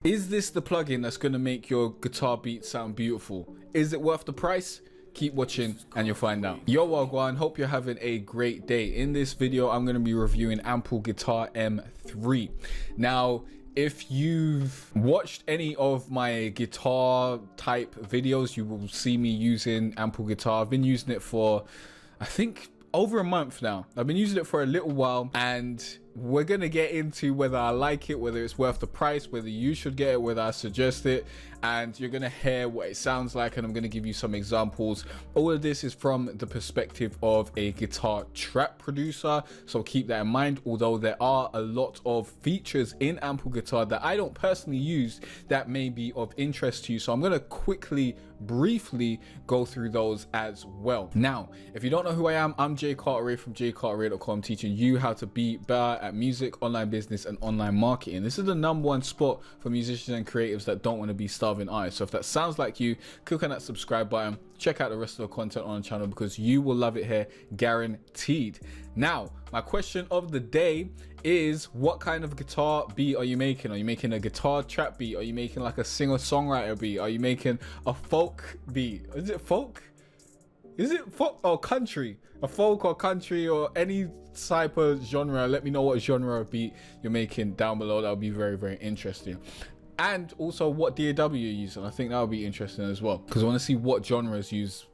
Is this the plugin that's going to make your guitar beat sound beautiful? Is it worth the price? Keep watching and you'll find out. Yo, Wagwan, hope you're having a great day. In this video, I'm going to be reviewing Ample Guitar M3. Now, if you've watched any of my guitar type videos, you will see me using Ample Guitar. I've been using it for, I think, over a month now. I've been using it for a little while, and we're gonna get into whether I like it, whether it's worth the price, whether you should get it, whether I suggest it, and you're gonna hear what it sounds like, and I'm gonna give you some examples. All of this is from the perspective of a guitar track producer, so keep that in mind. Although there are a lot of features in Ample Guitar that I don't personally use that may be of interest to you, so I'm gonna briefly go through those as well. Now, if you don't know who I am, I'm Jay Carteret from jcarteret.com, teaching you how to be better at music, online business, and online marketing. This is the #1 spot for musicians and creatives that don't want to be starving artists. So if that sounds like you, click on that subscribe button, check out the rest of the content on the channel, because you will love it here, guaranteed. Now, my question of the day is, what kind of guitar beat are you making? Are you making a guitar trap beat? Are you making like a singer-songwriter beat? Are you making a folk beat? Is it folk? Is it folk or country? A folk or country or any type of genre? Let me know what genre of beat you're making down below. That'll be very, very interesting. And also what DAW you're using. I think that would be interesting as well, because I want to see what genres use,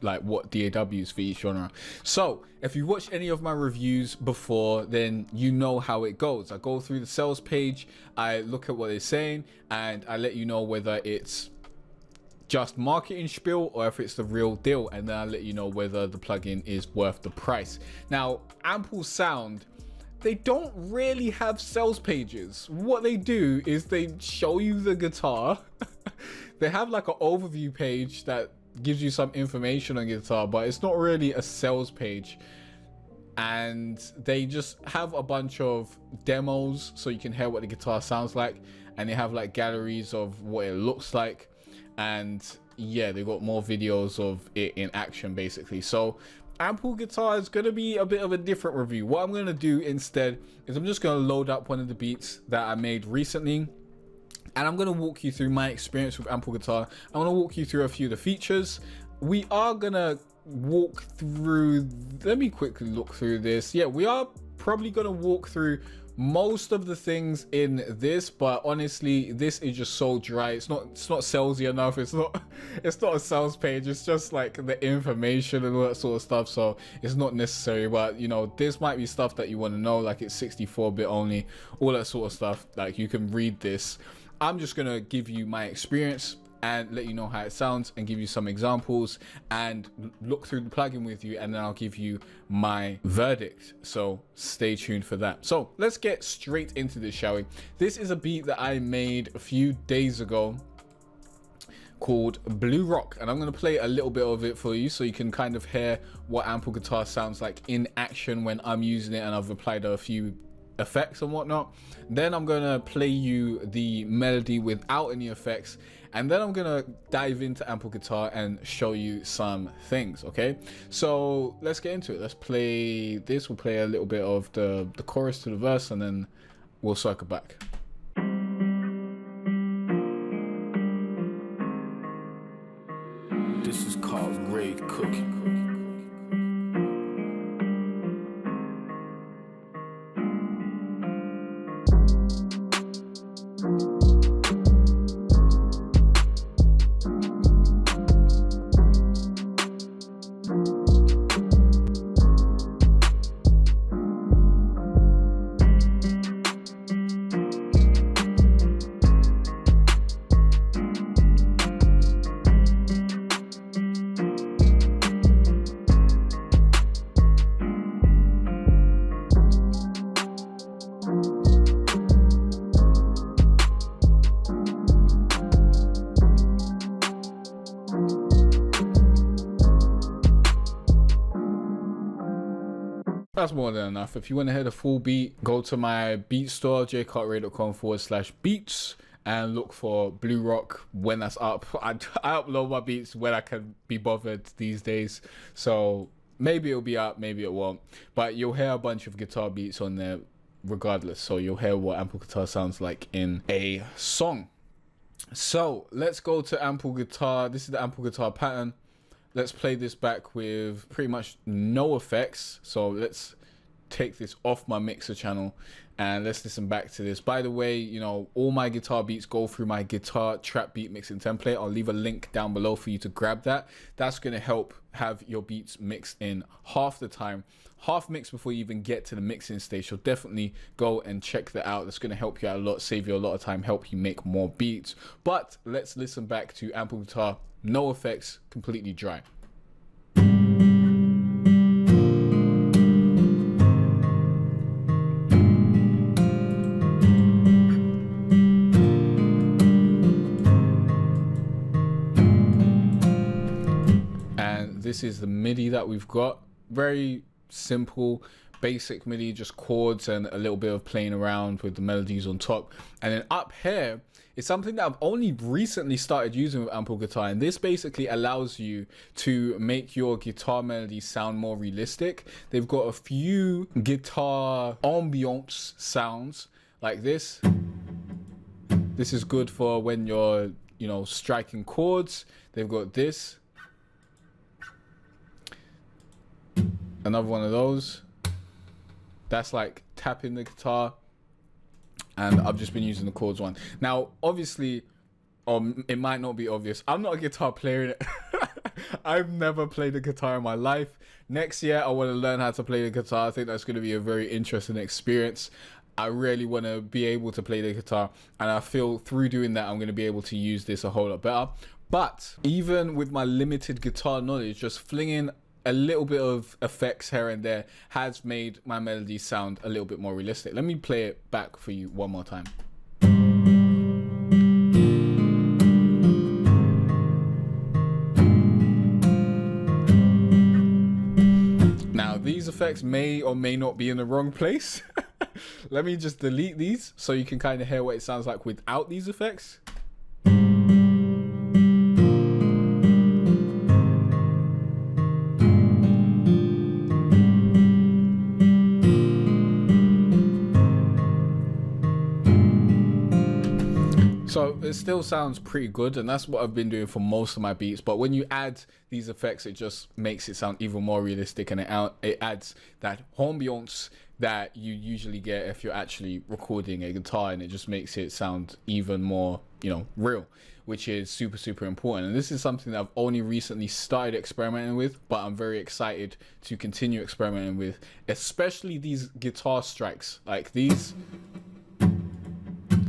like what DAWs for each genre. So if you watched any of my reviews before, then you know how it goes. I go through the sales page, I look at what they're saying, and I let you know whether it's just marketing spiel or if it's the real deal, and then I'll let you know whether the plugin is worth the price. Now, Ample Sound, they don't really have sales pages. What they do is they show you the guitar. They have like an overview page that gives you some information on guitar, but it's not really a sales page. And they just have a bunch of demos so you can hear what the guitar sounds like, and they have like galleries of what it looks like, and yeah, they got more videos of it in action basically. So Ample Guitar is gonna be a bit of a different review. What I'm gonna do instead is I'm just gonna load up one of the beats that I made recently, and I'm gonna walk you through my experience with Ample Guitar. I'm gonna walk you through a few of the features. We are gonna walk through, let me quickly look through this. Yeah, we are probably gonna walk through most of the things in this, but honestly, this is just so dry. It's not salesy enough. It's not a sales page. It's just like the information and all that sort of stuff, so it's not necessary. But you know, this might be stuff that you want to know, like it's 64-bit only, all that sort of stuff. Like you can read this. I'm just gonna give you my experience and let you know how it sounds and give you some examples and look through the plugin with you, and then I'll give you my verdict. So stay tuned for that. So let's get straight into this, shall we? This is a beat that I made a few days ago called Blue Rock, and I'm going to play a little bit of it for you so you can kind of hear what Ample Guitar sounds like in action when I'm using it, and I've applied a few effects and whatnot. Then I'm gonna play you the melody without any effects, and then I'm gonna dive into Ample Guitar and show you some things. Okay, so let's get into it. Let's play this. We'll play a little bit of the chorus to the verse, and then we'll circle back. This is called Great Cooking. That's more than enough. If you want to hear the full beat, go to my beat store, jcarteret.com/beats, and look for Blue Rock when that's up. I upload my beats when I can be bothered these days, so maybe it'll be up, maybe it won't, but you'll hear a bunch of guitar beats on there regardless. So you'll hear what ample guitar sounds like in a song. So let's go to ample guitar. This is the ample guitar pattern. Let's play this back with pretty much no effects. So let's take this off my mixer channel and let's listen back to this. By the way, you know, all my guitar beats go through my guitar trap beat mixing template. I'll leave a link down below for you to grab that. That's going to help have your beats mixed in half the time, half mixed before you even get to the mixing stage. So definitely go and check that out. That's going to help you out a lot, save you a lot of time, help you make more beats. But let's listen back to ample guitar, no effects, completely dry. This is the MIDI that we've got. Very simple, basic MIDI, just chords and a little bit of playing around with the melodies on top. And then up here is something that I've only recently started using with ample guitar. And this basically allows you to make your guitar melodies sound more realistic. They've got a few guitar ambiance sounds like this. This is good for when you're, you know, striking chords. They've got this. Another one of those. That's like tapping the guitar. And I've just been using the chords one. Now, obviously, it might not be obvious. I'm not a guitar player. I've never played the guitar in my life. Next year, I want to learn how to play the guitar. I think that's going to be a very interesting experience. I really want to be able to play the guitar. And I feel through doing that, I'm going to be able to use this a whole lot better. But even with my limited guitar knowledge, just flinging a little bit of effects here and there has made my melodies sound a little bit more realistic. Let me play it back for you one more time. Now, these effects may or may not be in the wrong place. Let me just delete these so you can kind of hear what it sounds like without these effects. So it still sounds pretty good, and that's what I've been doing for most of my beats. But when you add these effects, it just makes it sound even more realistic, and it adds that ambiance that you usually get if you're actually recording a guitar, and it just makes it sound even more, you know, real, which is super, super important. And this is something that I've only recently started experimenting with, but I'm very excited to continue experimenting with, especially these guitar strikes. Like these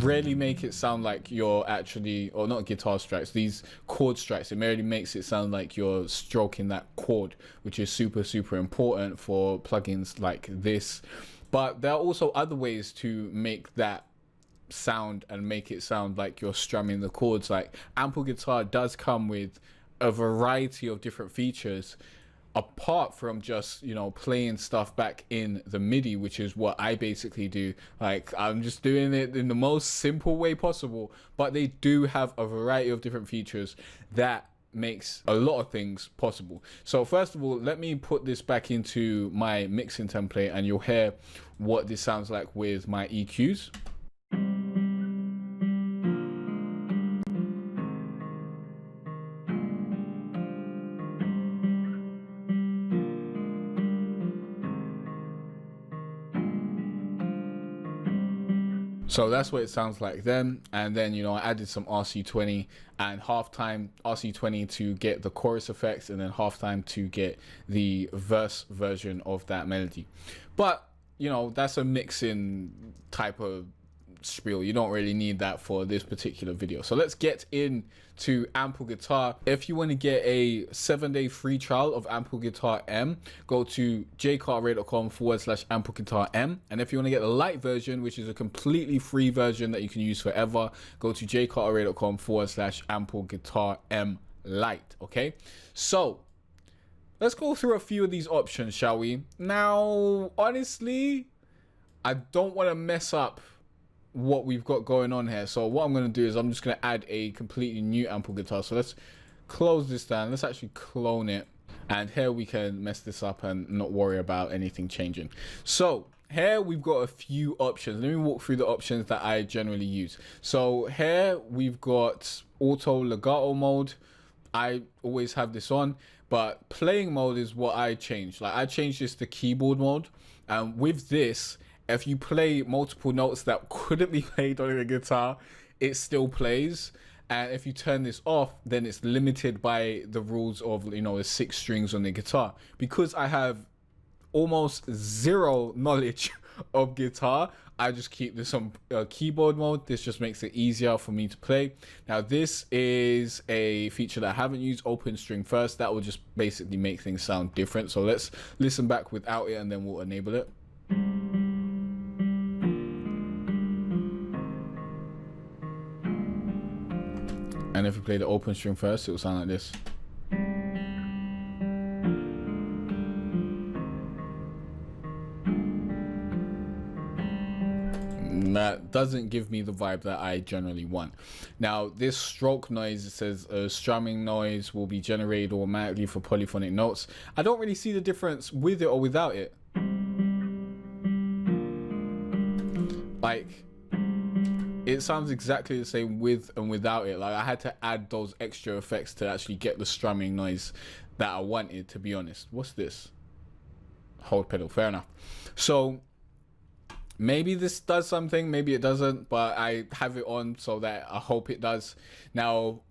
really make it sound like you're actually, or not guitar strikes, these chord strikes. It really makes it sound like you're stroking that chord, which is super, super important for plugins like this. But there are also other ways to make that sound and make it sound like you're strumming the chords. Like ample guitar does come with a variety of different features, apart from just, you know, playing stuff back in the MIDI, which is what I basically do. Like, I'm just doing it in the most simple way possible, but they do have a variety of different features that makes a lot of things possible. So first of all, let me put this back into my mixing template and you'll hear what this sounds like with my EQs. So that's what it sounds like then. And then, you know, I added some RC20 and halftime RC20 to get the chorus effects, and then halftime to get the verse version of that melody. But, you know, that's a mixing type of spiel. You don't really need that for this particular video. So let's get into Ample Guitar. If you want to get a 7-day free trial of Ample Guitar M, go to jcartray.com/Ample Guitar M. And if you want to get the light version, which is a completely free version that you can use forever, go to jcartray.com/Ample Guitar M Lite. Okay, so let's go through a few of these options, shall we? Now, honestly, I don't want to mess up what we've got going on here. So what I'm going to do is I'm just going to add a completely new Ample Guitar. So let's close this down. Let's actually clone it. And here we can mess this up and not worry about anything changing. So here we've got a few options. Let me walk through the options that I generally use. So here we've got auto legato mode. I always have this on, but playing mode is what I changed. Like I changed this to keyboard mode. And with this, if you play multiple notes that couldn't be played on a guitar, it still plays. And if you turn this off, then it's limited by the rules of, you know, the 6 strings on the guitar. Because I have almost zero knowledge of guitar, I just keep this on keyboard mode. This just makes it easier for me to play. Now this is a feature that I haven't used, open string first. That will just basically make things sound different. So let's listen back without it and then we'll enable it. And if you play the open string first, it will sound like this. That doesn't give me the vibe that I generally want. Now this stroke noise, it says strumming noise will be generated automatically for polyphonic notes. I don't really see the difference with it or without it. Like it sounds exactly the same with and without it. Like I had to add those extra effects to actually get the strumming noise that I wanted, to be honest. What's this? Hold pedal, fair enough. So maybe this does something, maybe it doesn't, but I have it on so that I hope it does. Now,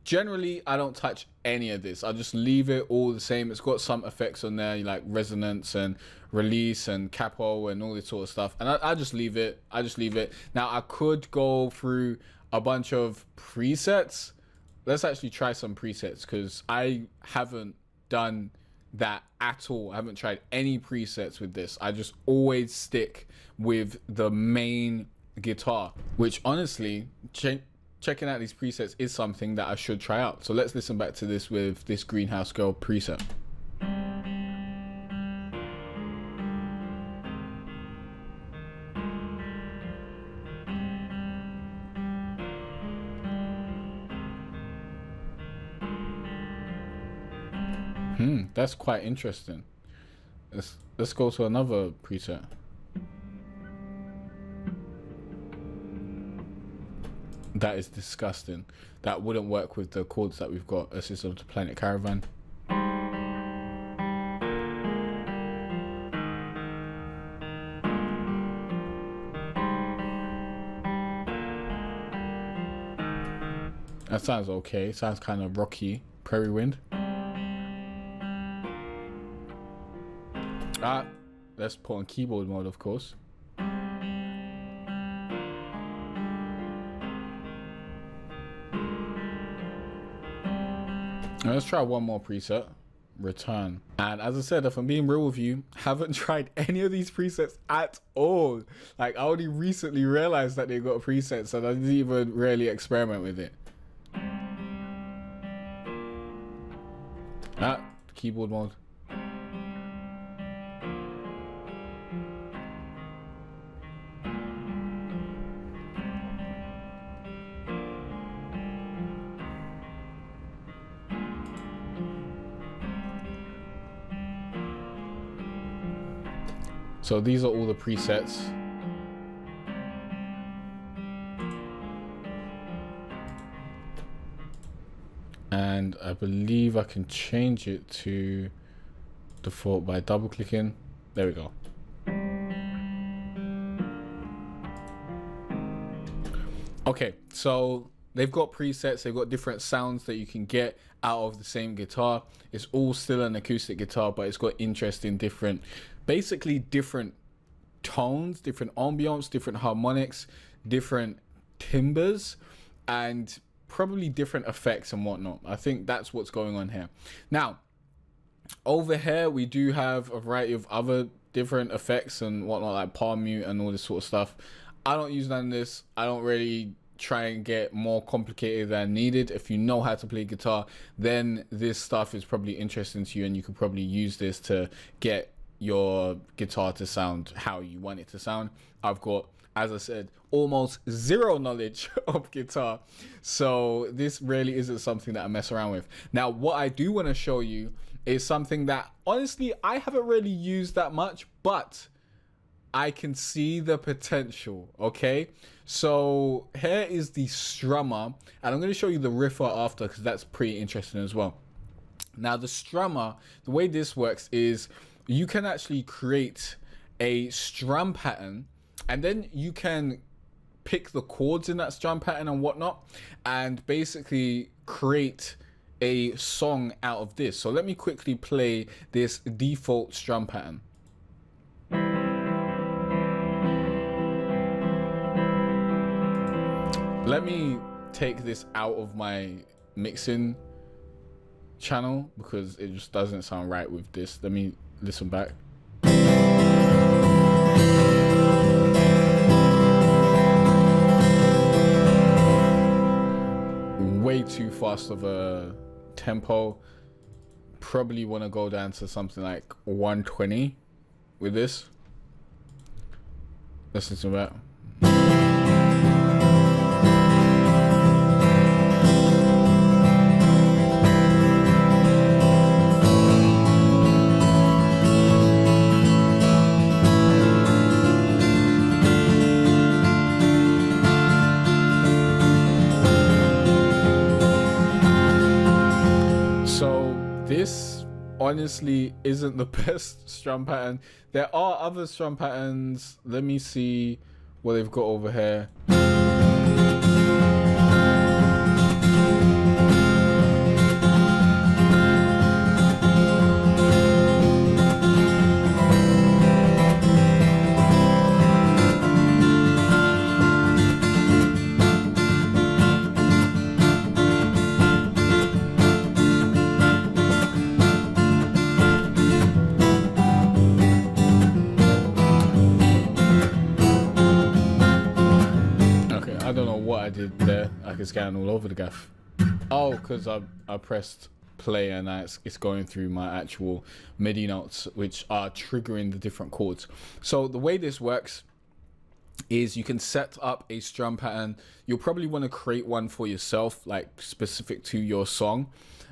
generally, I don't touch any of this. I just leave it all the same. It's got some effects on there, like resonance and release and capo and all this sort of stuff. And I just leave it. I just leave it. Now, I could go through a bunch of presets. Let's actually try some presets because I haven't done that at all. I haven't tried any presets with this. I just always stick with the main guitar, which honestly, checking out these presets is something that I should try out. So let's listen back to this with this Greenhouse Girl preset. That's quite interesting. Let's go to another preset. That is disgusting. That wouldn't work with the chords that we've got. Assist of the Planet Caravan. That sounds okay. Sounds kind of rocky. Prairie Wind. Let's put on keyboard mode, of course. Now let's try one more preset. Return. And as I said, if I'm being real with you, haven't tried any of these presets at all. Like I only recently realized that they got presets and I didn't even really experiment with it. Keyboard mode. So these are all the presets. And I believe I can change it to default by double clicking. There we go. Okay, so they've got presets, they've got different sounds that you can get out of the same guitar. It's all still an acoustic guitar, but it's got interesting different, basically different tones, different ambiance, different harmonics, different timbres, and probably different effects and whatnot. I think that's what's going on here. Now, over here, we do have a variety of other different effects and whatnot, like palm mute and all this sort of stuff. I don't use none of this. I don't really try and get more complicated than needed. If you know how to play guitar, then this stuff is probably interesting to you and you could probably use this to get your guitar to sound how you want it to sound. I've got, as I said, almost zero knowledge of guitar, so this really isn't something that I mess around with. Now, what I do want to show you is something that honestly I haven't really used that much, but I can see the potential, okay? So here is the strummer, and I'm going to show you the riffer after because that's pretty interesting as well. Now the strummer, the way this works is you can actually create a strum pattern, and then you can pick the chords in that strum pattern and whatnot, and basically create a song out of this. So let me quickly play this default strum pattern. Let me take this out of my mixing channel because it just doesn't sound right with this. Let me listen back. Way too fast of a tempo. Probably want to go down to something like 120 with this. Let's listen to that. This honestly isn't the best strum pattern. There are other strum patterns. Let me see what they've got over here. I don't know what I did there. I could scan all over the gaff. Oh, because I pressed play and it's going through my actual MIDI notes, which are triggering the different chords. So the way this works is you can set up a strum pattern. You'll probably want to create one for yourself, like specific to your song.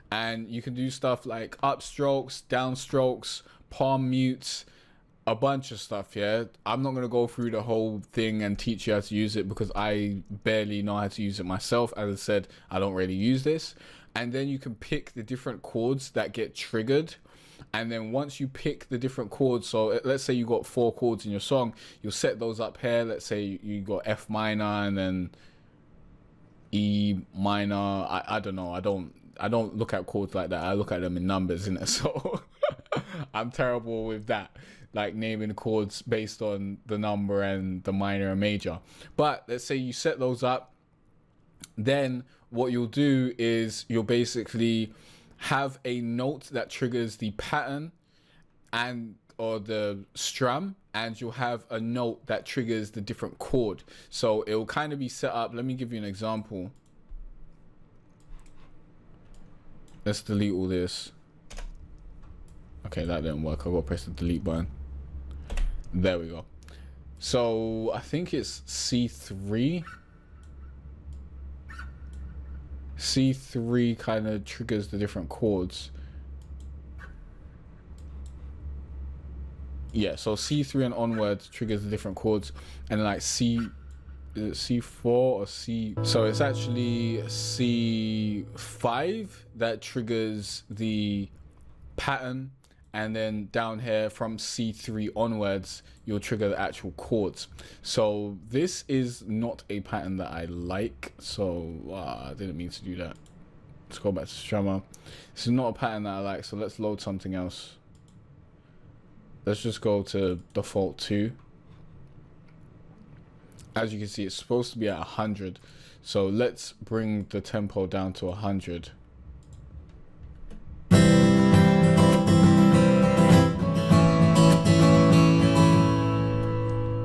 And you can do stuff like upstrokes, downstrokes, palm mutes, a bunch of stuff. Yeah, I'm not going to go through the whole thing and teach you how to use it because I barely know how to use it myself. As I said, I don't really use this. And then you can pick the different chords that get triggered. And then once you pick the different chords, so let's say you got 4 chords in your song, you'll set those up here. Let's say you got F minor and then E minor. I don't know. I don't look at chords like that. I look at them in numbers, innit? So I'm terrible with that, like naming chords based on the number and the minor and major. But let's say you set those up, then what you'll do is you'll basically have a note that triggers the pattern and or the strum, and you'll have a note that triggers the different chord. So it'll kind of be set up. Let me give you an example. Let's delete all this. Okay, that didn't work. I gotta press the delete button. There we go. So I think it's C3. C3 kind of triggers the different chords. Yeah, so C3 and onwards triggers the different chords, and then like C, is it C4 or C? So it's actually C5 that triggers the pattern, and then down here from C3 onwards you'll trigger the actual chords. So this is not a pattern that I like, so I didn't mean to do that. Let's go back to strummer. This is not a pattern that I like, so let's load something else. Let's just go to default 2. As you can see, it's supposed to be at 100, so let's bring the tempo down to 100.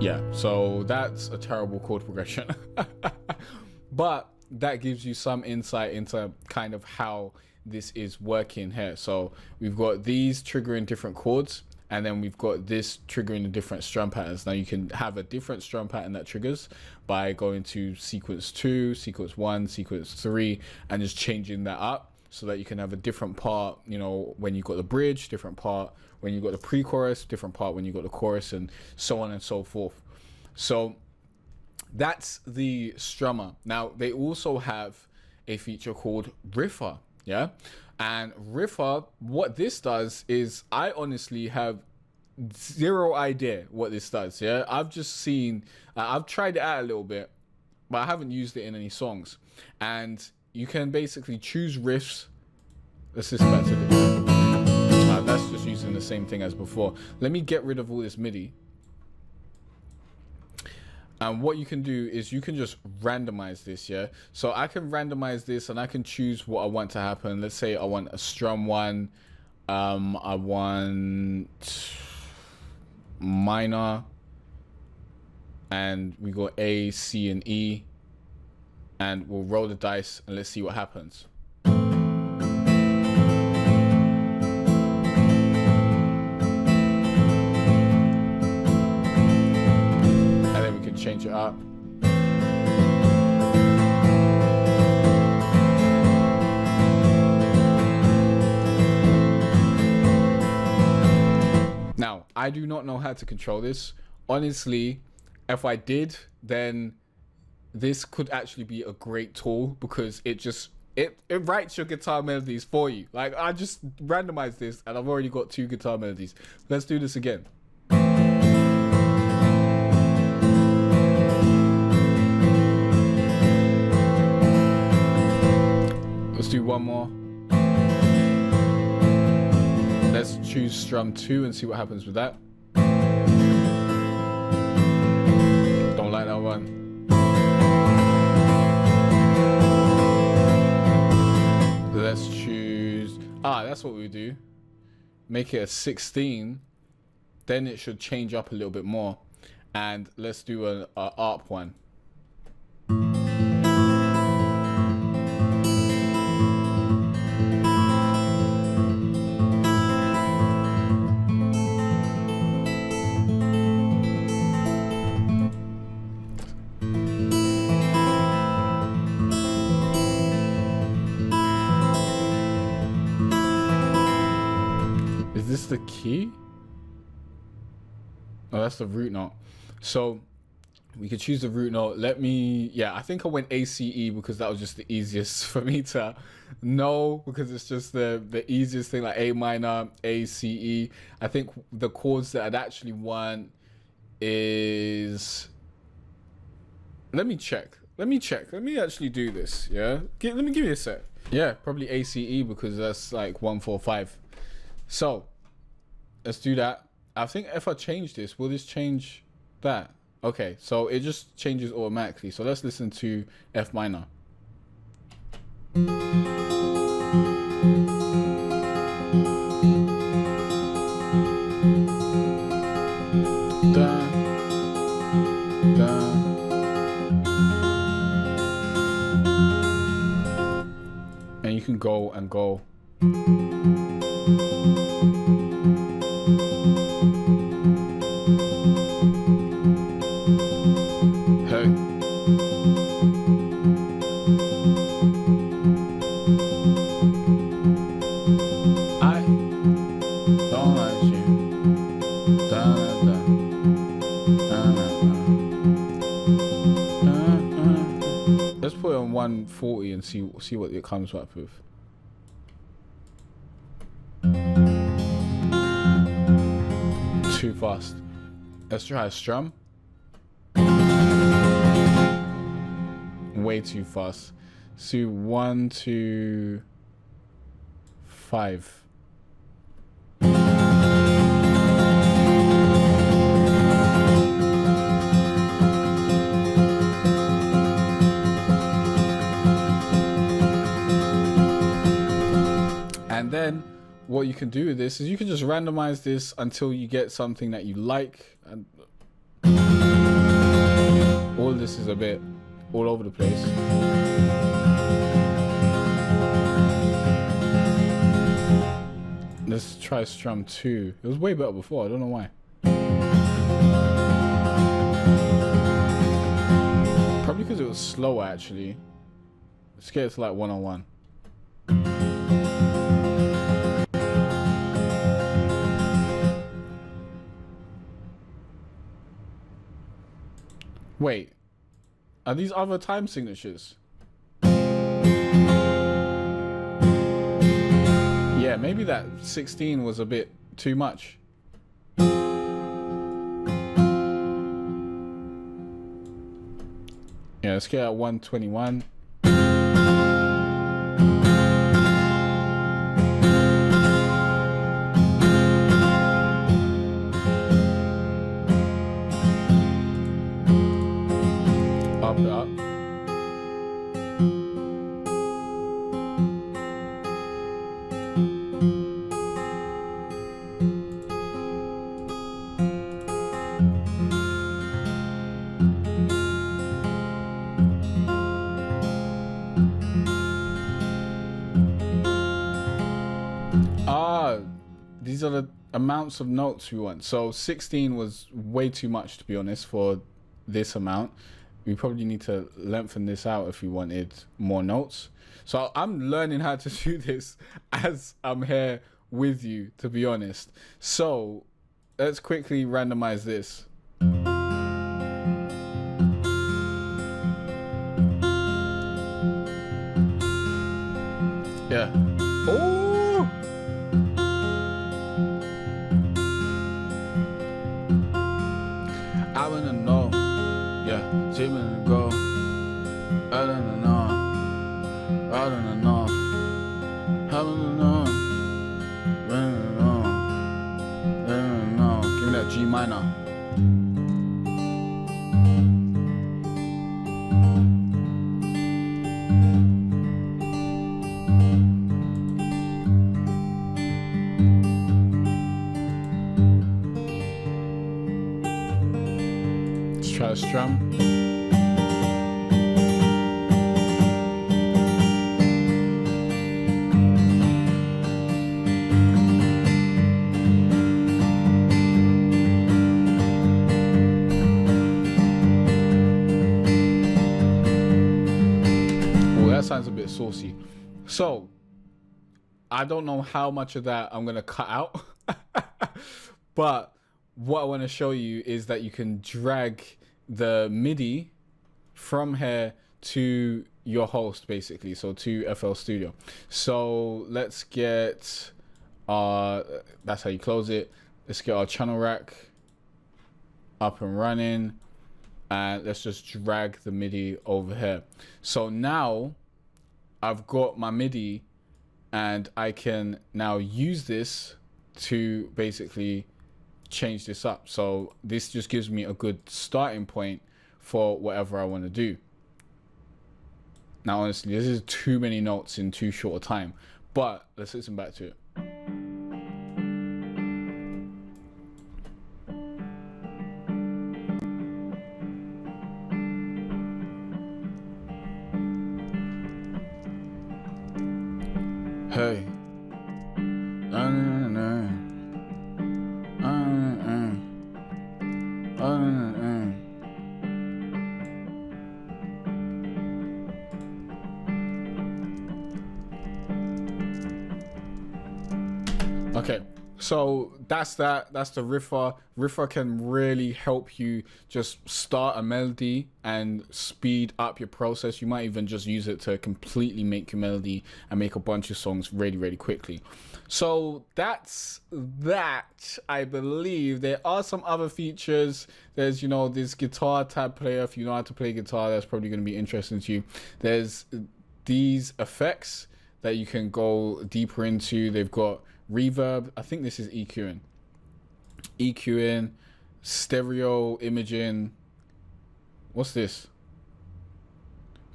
Yeah, so that's a terrible chord progression. But that gives you some insight into kind of how this is working here. So we've got these triggering different chords, and then we've got this triggering the different strum patterns. Now you can have a different strum pattern that triggers by going to sequence 2, sequence 1, sequence 3, and just changing that up. so that you can have a different part, you know, when you got the bridge, different part when you got the pre-chorus, different part when you got the chorus, and so on and so forth. So that's the strummer. Now they also have a feature called riffer, yeah? And riffer, what this does is, I honestly have zero idea what this does, yeah? I've just seen, I've tried it out a little bit, but I haven't used it in any songs. And you can basically choose riffs. Let's listen back to this. That's just using the same thing as before. Let me get rid of all this MIDI. And what you can do is you can just randomize this, yeah? So I can randomize this and I can choose what I want to happen. Let's say I want a strum one. I want minor. And we got A, C, and E. And we'll roll the dice and let's see what happens. Change it up. Now, I do not know how to control this. Honestly, if I did, then this could actually be a great tool, because it writes your guitar melodies for you. Like, I just randomized this and I've already got 2 guitar melodies. Let's do this again. Let's do one more. Let's choose strum 2 and see what happens with that. Don't like that one. Let's choose, that's what we do. Make it a 16. Then it should change up a little bit more. And let's do an ARP one. Is this the key? Oh, that's the root note. So we could choose the root note. I think I went ACE because that was just the easiest for me to know, because it's just the easiest thing, like A minor, A, C, E. I think the chords that I'd actually want is, let me check. Let me actually do this, yeah? Let me give you a sec. Yeah, probably ACE because that's like 1, 4, 5. So let's do that. I think if I change this, will this change that? Okay, so it just changes automatically. So let's listen to F minor. Da, da. And you can go and go. Let's put it on 140 and see what it comes up with. Too fast. Let's try a strum. Way too fast. So 1, 2, 5. And then what you can do with this is you can just randomize this until you get something that you like. And all this is a bit all over the place. Let's try strum 2. It was way better before, I don't know why. Probably because it was slower actually. Let's get it to like 101. Wait, are these other time signatures? Yeah, maybe that 16 was a bit too much. Yeah, let's get at 121. Up it up. These are the amounts of notes we want. So 16 was way too much, to be honest, for this amount. We probably need to lengthen this out if we wanted more notes. So I'm learning how to do this as I'm here with you, to be honest. So let's quickly randomize this. Yeah. Oh! I wanna know, yeah, she wanna go. I don't know, I don't know, I don't know, I don't know. Give me that G minor. Try to strum. Oh, that sounds a bit saucy. So, I don't know how much of that I'm gonna cut out, but what I want to show you is that you can drag the MIDI from here to your host, basically, so to FL Studio. So let's get that's how you close it. Let's get our channel rack up and running, and let's just drag the MIDI over here. So now I've got my MIDI, and I can now use this to basically change this up. So this just gives me a good starting point for whatever I want to do. Now honestly, this is too many notes in too short a time, but let's listen back to it. Hey. Okay, so that's that. That's the riffer. Riffer can really help you just start a melody and speed up your process. You might even just use it to completely make your melody and make a bunch of songs really, really quickly. So that's that. I believe there are some other features. There's, you know, this guitar tab player. If you know how to play guitar, that's probably going to be interesting to you. There's these effects that you can go deeper into. They've got reverb. I think this is EQing, stereo imaging. What's this?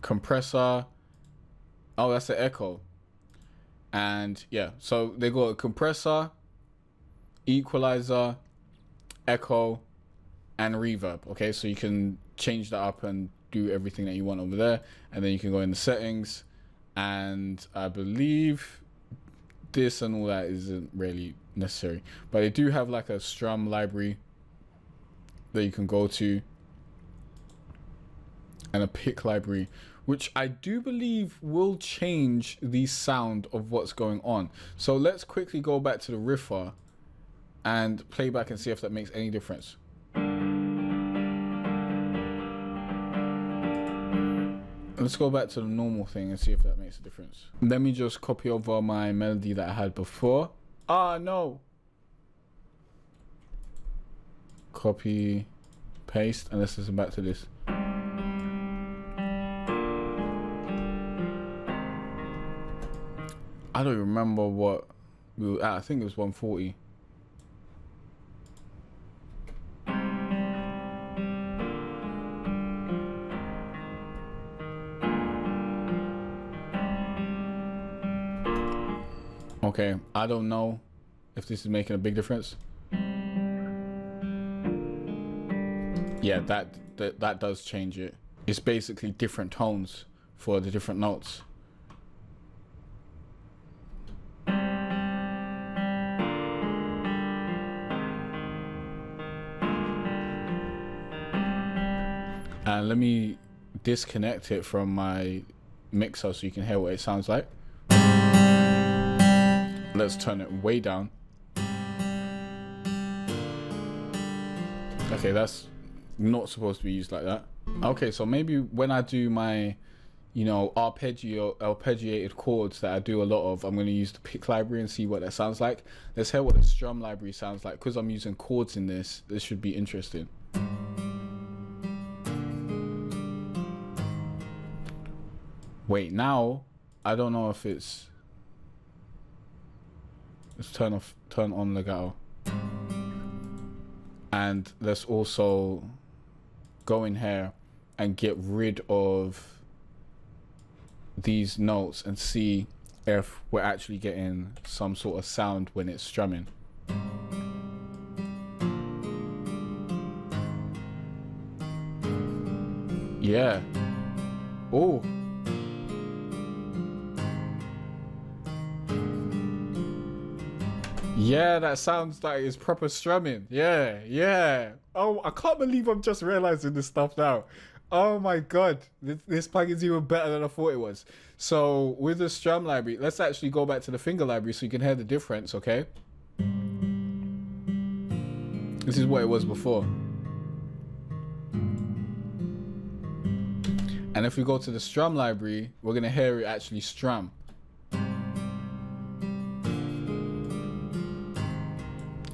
Compressor. Oh, that's the echo. And yeah, so they got a compressor, equalizer, echo, and reverb. Okay, so you can change that up and do everything that you want over there, and then you can go in the settings, and I believe this and all that isn't really necessary, but they do have like a strum library that you can go to, and a pick library, which I do believe will change the sound of what's going on. So let's quickly go back to the riffer and play back and see if that makes any difference. Let's go back to the normal thing and see if that makes a difference. Let me just copy over my melody that I had before. Ah, no. Copy, paste, and let's listen back to this. I don't remember what we were at. I think it was 140. Okay, I don't know if this is making a big difference. Yeah, that does change it. It's basically different tones for the different notes. And let me disconnect it from my mixer so you can hear what it sounds like. Let's turn it way down. Okay, that's not supposed to be used like that. Okay, so maybe when I do my, you know, arpeggiated chords that I do a lot of, I'm going to use the pick library and see what that sounds like. Let's hear what the strum library sounds like. Because I'm using chords in this should be interesting. Wait, now I don't know if it's... Let's turn on legato. And let's also go in here and get rid of these notes and see if we're actually getting some sort of sound when it's strumming. Yeah. Oh. Yeah, that sounds like it's proper strumming. Yeah, yeah. Oh, I can't believe I'm just realizing this stuff now. Oh my god, this plugin's even better than I thought it was. So with the strum library, let's actually go back to the finger library so you can hear the difference, okay? This is what it was before. And if we go to the strum library, we're gonna hear it actually strum.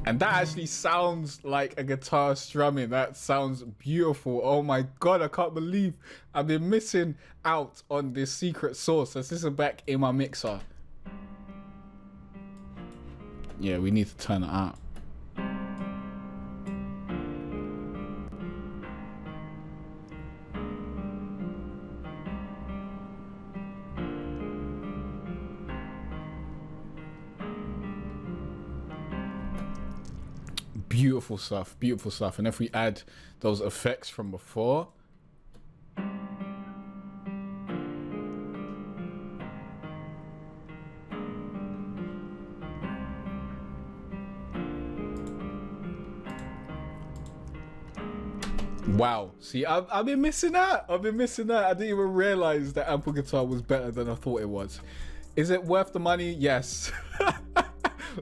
And that actually sounds like a guitar strumming. That sounds beautiful. Oh my god, I can't believe I've been missing out on this secret sauce. Let's listen back in my mixer. Yeah, we need to turn it up. Beautiful stuff, beautiful stuff. And if we add those effects from before, wow. See, I've been missing that. I didn't even realize that Ample Guitar was better than I thought it was. Is it worth the money? Yes.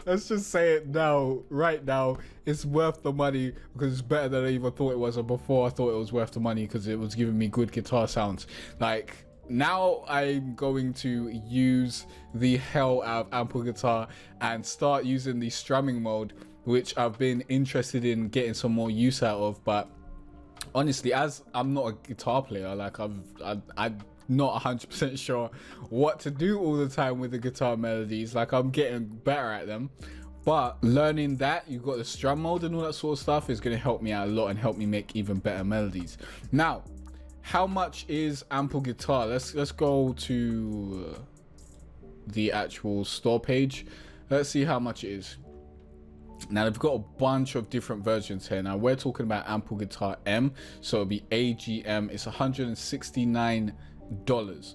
Let's just say it now, right now. It's worth the money because it's better than I even thought it was. And before I thought it was worth the money because it was giving me good guitar sounds. Like, now I'm going to use the hell out of Ample Guitar and start using the strumming mode, which I've been interested in getting some more use out of. But honestly, as I'm not a guitar player, like I'm not 100% sure what to do all the time with the guitar melodies. Like, I'm getting better at them, but learning that you've got the strum mode and all that sort of stuff is going to help me out a lot and help me make even better melodies. Now, how much is Ample Guitar? Let's go to the actual store page. Let's see how much it is. Now, they've got a bunch of different versions here. Now, we're talking about Ample Guitar M, so it'll be AGM. It's $169.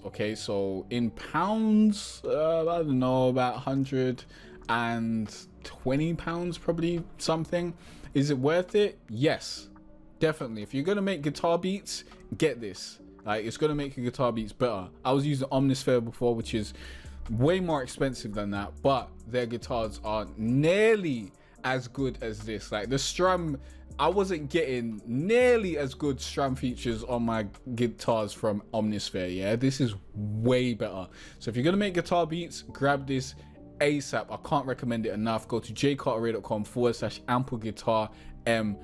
Okay, so in pounds, I don't know, about 120 pounds, probably something. Is it worth it? Yes, definitely. If you're gonna make guitar beats, get this. Like, it's gonna make your guitar beats better. I was using Omnisphere before, which is way more expensive than that, but their guitars are nearly as good as this. Like the strum, I wasn't getting nearly as good strum features on my guitars from Omnisphere. Yeah, this is way better. So if you're gonna make guitar beats, grab this ASAP. I can't recommend it enough. Go to jcarteradio.com/ampleguitar and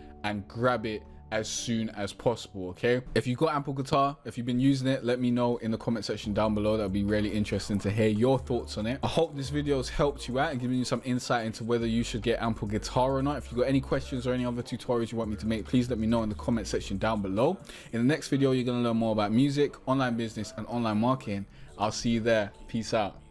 grab it as soon as possible. Okay, if you've got Ample Guitar, if you've been using it, let me know in the comment section down below. That'll be really interesting to hear your thoughts on it. I hope this video has helped you out and given you some insight into whether you should get Ample Guitar or not. If you've got any questions or any other tutorials you want me to make, please let me know in the comment section down below. In the next video, you're going to learn more about music, online business, and online marketing. I'll see you there. Peace out.